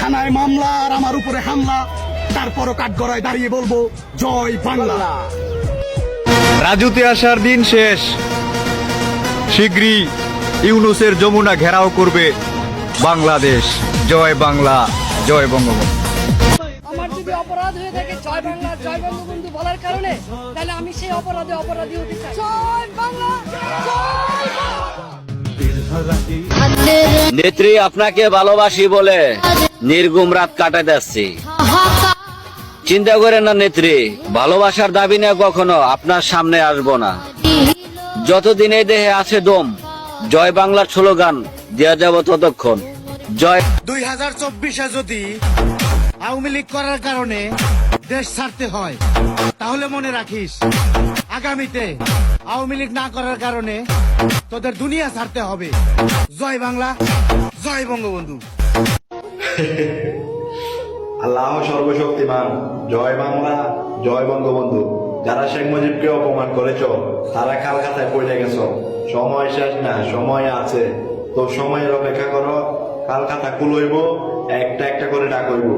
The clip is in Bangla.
থানায় মামলা আর আমার উপরে হামলা, তারপরও কাঠগড়ায় দাঁড়িয়ে বলবো জয় বাংলা। রাজুতে আসার দিন শেষ, শীঘ্রই ইউনূসের যমুনা ঘেরাও করবে বাংলাদেশ। জয় বাংলা, জয় বঙ্গবন্ধু। আমার যদি অপরাধ হয়ে থাকে জয় বাংলা জয় বঙ্গবন্ধু বলার কারণে, তাহলে আমি সেই অপরাধী হতে চাই। জয় বাংলা, জয় বাংলা। নেত্রী, আপনাকে ভালোবাসি বলে নির্ঘুম রাত কাটাতে আসছি। চিন্তা করেন না নেত্রী, ভালোবাসার দাবি নিয়ে কখনো আপনার সামনে আসবো না। যতদিন এই দেহে আছে দম, জয় বাংলার স্লোগান দেওয়া যাব ততক্ষণ। জয় 2024-এ যদি আওয়ামী লীগ করার কারণে দেশ ছাড়তে হয়, তাহলে মনে রাখিস আগামীতে আওয়ামী লীগ না করার কারণে তোদের দুনিয়া ছাড়তে হবে। জয় বাংলা, জয় বঙ্গবন্ধু। আল্লাহ সর্বশক্তিমান, জয় বাংলা, জয় বঙ্গবন্ধু। যারা শেখ মুজিবকে অপমান করেছ, তারা কালকাতায় পড়ে গেছ। সময় শেষ না, সময় আছে। তো সময়ের অপেক্ষা করো, কালকাতা কুলইব, একটা একটা করে ডাকইব।